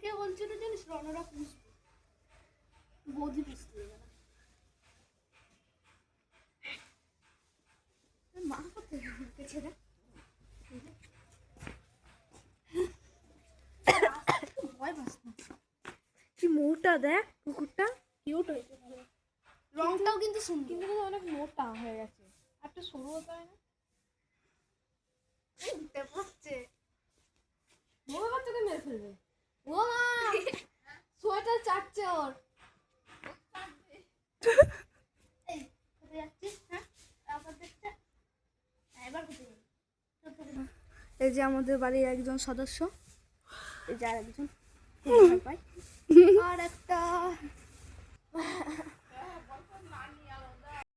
অনেকে বলছিল জানিস রণরা পুষবে, বৌদি পুষতে দেবে না। মা কোথায় গেছে রে? ভয় পাস না। কি মোটা দেখ কুকুরটা, কিউট হয়েছে ভালো, রংটাও কিন্তু সুন্দর, কিন্তু অনেক মোটা হয়ে গেছে। আর একটু সরু হতে হয় না? উঠতে পড়ছে। বড় বাচ্চাকে মেরে ফেলবে। ও মা, সোয়েটার চাটছে ওর। এই কোথায় যাচ্ছিস? হ্যাঁ আবার দেখতে এবার কোথায় যাবি? এই যে আমাদের বাড়ির একজন সদস্য, এই যে আর একজন, আর একটা